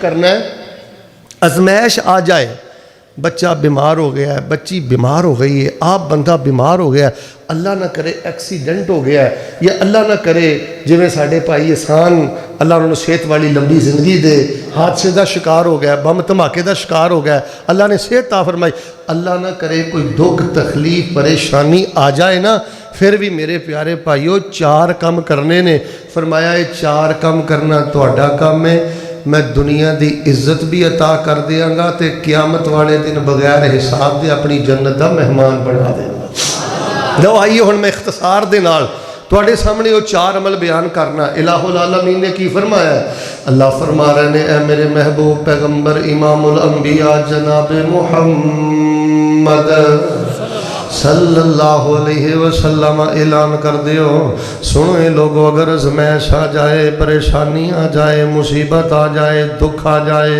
کرنا ہے آزمائش آ جائے، بچہ بیمار ہو گیا ہے، بچی بیمار ہو گئی ہے، آپ بندہ بیمار ہو گیا ہے، اللہ نہ کرے ایکسیڈنٹ ہو گیا ہے، یا اللہ نہ کرے جویں ساڈے بھائی احسان اللہ انہوں نے صحت والی لمبی زندگی دے، حادثے دا شکار ہو گیا، بم دھماکے دا شکار ہو گیا، اللہ نے صحت عطا فرمائی، اللہ نہ کرے کوئی دکھ تکلیف پریشانی آ جائے نا، پھر بھی میرے پیارے بھائیو 4 کام کرنے نے۔ فرمایا یہ 4 کام کرنا تہاڈا کام ہے، میں دنیا دی عزت بھی عطا کر دیاں گا تے قیامت والے دن بغیر حساب دے اپنی جنت دا مہمان بنا دے گا۔ لو آئیے ہن میں اختصار دے نال تواڈے سامنے وہ 4 عمل بیان کرنا۔ الہ العالمین نے کی فرمایا ہے؟ اللہ فرما رہے نے اے میرے محبوب پیغمبر امام الانبیاء جناب محمد صلی اللہ علیہ وسلم اعلان کر دیو، سنو اے لوگو، اگر آزمائش آ جائے، پریشانی آ جائے، مصیبت آ جائے، دکھ آ جائے،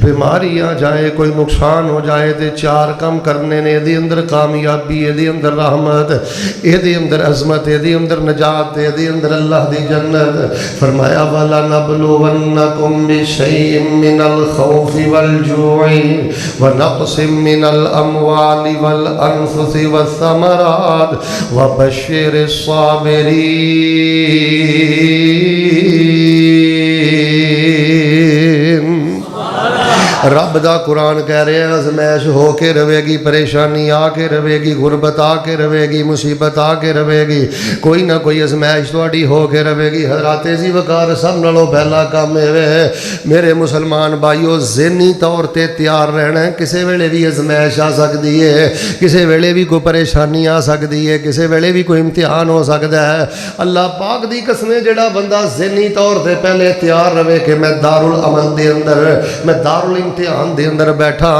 بیماری آ جائے، کوئی نقصان ہو جائے تے 4 کام کرنے نے۔ یہ اندر کامیابی، یہ اندر رحمت، یہ اندر عظمت، یہ اندر نجات، یہ اندر اللہ دی جنت۔ فرمایا وَلَنَبْلُوَنَّكُمْ بِشَيْءٍ مِّنَ الْخَوْفِ وَالْجُوعِ وَنَقْصٍ مِّنَ الْأَمْوَالِ وَالْأَنفُسِ والثمرات وبشر الصابرین۔ رب دا قرآن کہہ رہے ہیں آزمائش ہو کے رہے گی، پریشانی آ کے رہے گی، غربت آ کے رہے گی، مصیبت آ کے رہے گی، کوئی نہ کوئی آزمائش تہاڈی ہو کے رہے گی۔ حضرات ذی وقار سب نالوں پہلا کام ہے میرے مسلمان بھائیو، ذہنی طور تے تیار رہنا ہے، کسے ویلے بھی آزمائش آ سکتی ہے، کسے ویلے بھی کوئی پریشانی آ سکتی ہے، کسے ویلے بھی کوئی امتحان ہو سکتا ہے۔ اللہ پاک دی قسم جڑا بندہ ذہنی طور تے پہلے تیار رہے کہ میں دارالعمل دے اندر، میں دارالامتحان دے اندر بیٹھا،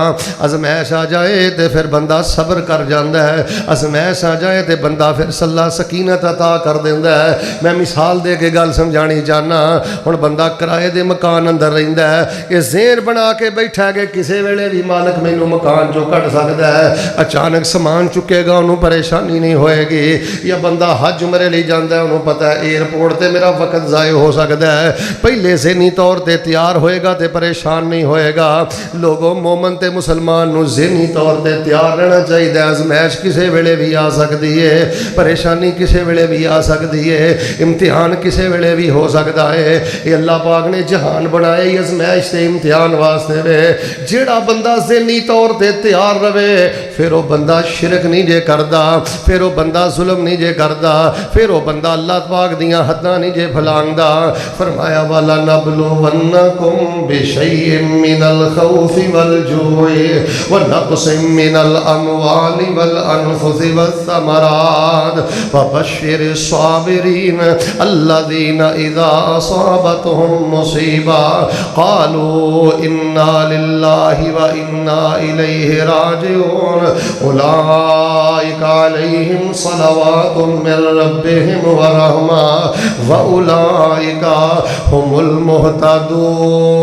آزمائش آ جائے تے پھر بندہ صبر کر جاندا ہے، آزمائش آ جائے تے بندہ پھر صلاح سکینت عطا کر دیندا ہے۔ میں مثال دے کے گل سمجھانی چاہنا، ہن بندہ کرائے دے مکان اندر رہندا ہے، یہ ذہن بنا کے بیٹھا کہ کسے ویلے بھی مالک مینوں مکان چوں کٹ سکدا ہے، اچانک سامان چکے گا انہوں پریشانی نہیں ہوئے گی۔ یا بندہ حج عمرے لے جاندا ہے، انہوں پتہ ہے ایئرپورٹ تے میرا وقت ضائع ہو سکدا ہے، پہلے ذہنی طور تے تیار ہوئے گا تے پریشان نہیں ہوئے گا۔ لوگوں مومن تے مسلمان نو ذہنی طور تے تیار رہنا چاہیے، آزمائش کسے ویلے بھی آ سکتی ہے، پریشانی کسے ویلے بھی آ سکتی ہے، امتحان کسے ویلے بھی ہو سکتا ہے۔ یہ اللہ پاک نے جہان بنائے آزمائش تے امتحان واسطے وے۔ جیڑا بندہ ذہنی طور تے تیار رہے پھر وہ بندہ شرک نہیں جے کردا، پھر وہ بندہ ظلم نہیں جے کردا، پھر وہ بندہ اللہ پاک دیاں حداں نہیں جے پھلاندا۔ فرمایا وَلَنَبْلُوَنَّكُمْ بِشَيْءٍ مِّنَ الخوف والجوع ونقص من الأموال والأنفس والثمرات وبشر الصابرين الذين إذا أصابتهم مصيبة قالوا إنا لله وإنا إليه راجعون أولئك عليهم صلوات من ربهم ورحمة وأولئك هم المهتدون۔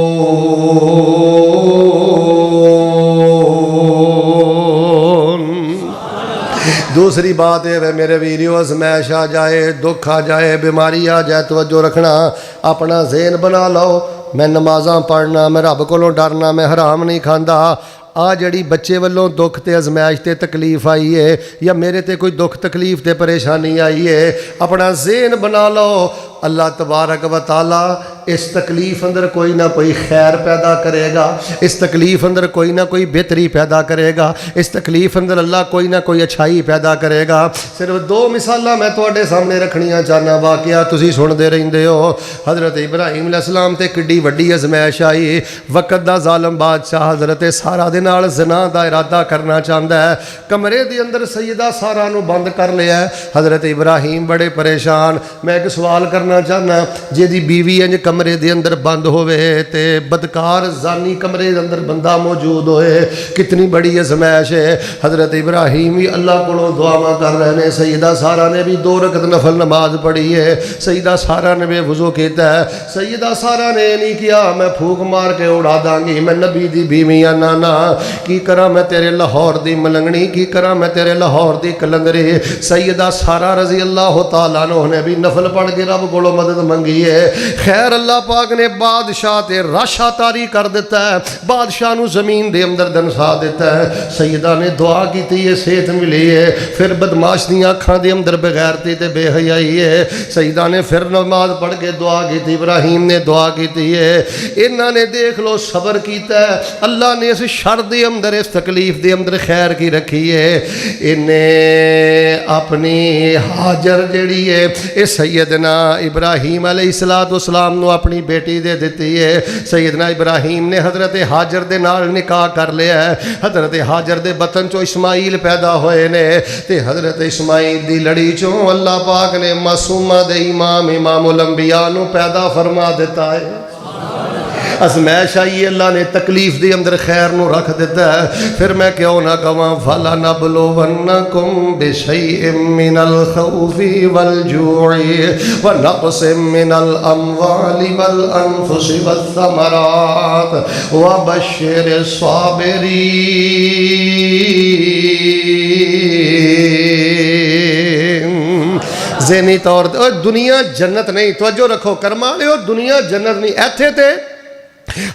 دوسری بات ہے میرے ویریو، آزمائش آ جائے، دکھ آ جائے، بیماری آ جائے، توجہ رکھنا، اپنا ذہن بنا لو میں نمازاں پڑھنا، میں رب کولوں ڈرنا، میں حرام نہیں کھاندا۔ آ جڑی بچے والوں دکھ تے آزمائش تے تکلیف آئی ہے، یا میرے تے کوئی دکھ تکلیف تے پریشانی آئی ہے، اپنا ذہن بنا لو اللہ تبارک و تعالی اس تکلیف اندر کوئی نہ کوئی خیر پیدا کرے گا، اس تکلیف اندر کوئی نہ کوئی بہتری پیدا کرے گا، اس تکلیف اندر اللہ کوئی نہ کوئی اچھائی پیدا کرے گا۔ صرف 2 مثالاں میں تواڈے سامنے رکھنیاں چاہنا، واقعہ تسی سندے رہندے ہو۔ حضرت ابراہیم علیہ السلام تے کڈی وڈی آزمائش آئی، وقت دا ظالم بادشاہ حضرت سارہ دے نال زنا دا ارادہ کرنا چاہندا ہے، کمرے دے اندر سیدہ سارہ نو بند کر لیا ہے۔ حضرت ابراہیم بڑے پریشان۔ میں ایک سوال کرنا چاہنا، جے دی بیوی انج کمرے دے اندر بند ہوئے تے بدکار زانی کمرے دے اندر بندہ موجود ہوئے، کتنی بڑی آزمائش ہے۔ حضرت ابراہیم بھی اللہ کو دعا کر رہے ہیں، سیدہ سارہ نے بھی 2 رکعت نفل نماز پڑھی ہے، سیدہ سارہ نے بھی وضو کیتا ہے۔ سیدہ سارہ نے نہیں کیا میں پھوک مار کے اڑا داں گی، میں نبی دی بیوی ہاں، نانا کی کرا میں تیرے لاہور دی ملنگنی، کی کرا میں تیرے لاہور دی کلندری۔ سیدہ سارہ رضی اللہ تعالیٰ عنہ نے بھی نفل پڑھ کے رب کو مدد منگی ہے۔ خیر اللہ پاک نے بادشاہ تے راشا تاری کر دیتا ہے، بادشاہ نو زمین دے اندر دنسا دیتا ہے۔ سیدہ نے دعا کی تھی، یہ صحت ملی ہے، پھر بدماش دیاں اکھاں دے اندر بغیرتی تے بے حیائی ہے۔ سیدہ نے پھر نماز پڑھ کے دعا کی تھی، ابراہیم نے دعا کی تھی ہے۔ انہاں نے دیکھ لو صبر کیتا ہے، اللہ نے اس شر دے اندر، اس تکلیف دے اندر خیر کی رکھی ہے۔ انہیں اپنی حاجر جڑی ہے اے سیدنا ابراہیم علیہ السلام نو اپنی بیٹی دے دیتی ہے۔ سیدنا ابراہیم نے حضرت حاجر دے نال نکاح کر لیا ہے۔ حضرت حاجر دے بطن چو اسماعیل پیدا ہوئے نے، تے حضرت اسماعیل دی لڑی چوں اللہ پاک نے معصومہ دے امام الانبیاء نو پیدا فرما دیتا ہے۔ ازمائش آئی، اللہ نے تکلیف دے اندر خیر نو رکھ دیتا ہے۔ پھر میں کیوں نہ کہاں فَلَنَبْلُوَنَّكُمْ بِشَيْءٍ مِّنَ الْخَوْفِ وَالْجُوعِ وَنَقْصٍ مِّنَ الْأَمْوَالِ وَالْأَنفُسِ وَالثَّمَرَاتِ وَبَشِّرِ الصَّابِرِينَ۔ ذہنی طور دنیا جنت نہیں، توجہ رکھو کرما لے، دنیا جنت نہیں۔ ایتھے تے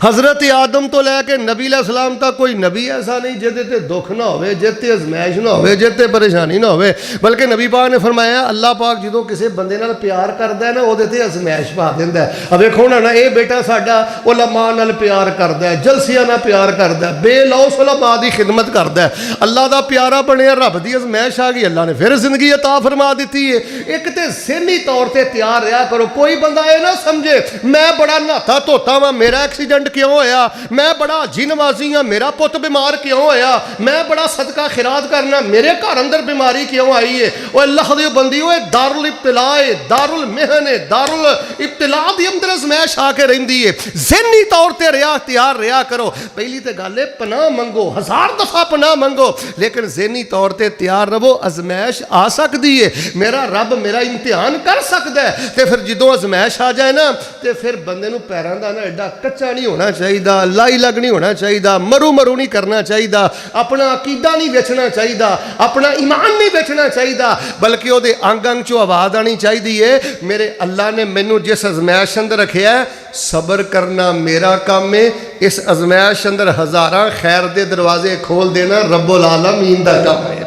حضرت آدم تو لے کے نبی علیہ السلام تک کوئی نبی ایسا نہیں جہدے تے دکھ نہ ہوئے، جہتے ازمائش نہ ہوئے، جہتے پریشانی نہ ہوئے، بلکہ نبی پاک نے فرمایا اللہ پاک جدوں کسی بندے نال پیار کردا ہے نا، او دے تے ازمائش پا دیندا ہے۔ اب ویکھو نا اے بیٹا ساڈا علماء نال پیار کردا ہے، جلسیاں نال پیار کردا ہے، بے لوث علماء دی خدمت کردا ہے، اللہ دا پیارا بنیا، رب دی ازمائش آ گئی، اللہ نے پھر زندگی عطا فرما دیتی ہے۔ ایک تے ذہنی طور تے تیار رہیا کرو، کوئی بندہ اے نہ سمجھے میں بڑا نہاتا دھوتا وا، میرا ایکسیڈنٹ کیوں ہویا، میں بڑا جی نوازی ہاں، میرا پت بیمار کیوں ہویا، میں بڑا صدقہ خیرات کرنا، میرے گھر اندر بیماری کیوں آئی ہے۔ او اللہ دی بندی ہوئے، دار الابتلاء ہے، دار المحن ہے، دار الابتلاء دی اندر ازمائش آ کے رہندی ہے۔ ذہنی طور تے ریا تیار رہیا کرو۔ پہلی تے گل ہے پناہ منگو، 1000 دفعہ پناہ منگو، لیکن ذہنی طور تے تیار رہو، ازمائش آ سکتی ہے، میرا رب میرا امتحان کر سکتا ہے۔ تے پھر جدوں ازمائش آ جائے نا، تے پھر بندے نو پیراں دا نا ایڈا کچا نہیں ہونا چاہیے، لائی لگ نہیں ہونا چاہیے، مرو نہیں کرنا چاہیے، اپنا عقیدہ نہیں بیچنا چاہیے، اپنا ایمان نہیں بیچنا چاہیے، بلکہ وہ انگ انگ چو آواز آنی چاہیے، میرے اللہ نے مینوں جس ازمائش اندر رکھیا ہے، صبر کرنا میرا کام ہے، اس ازمائش اندر ہزاراں خیر دے دروازے کھول دینا رب العالمین دا کام ہے۔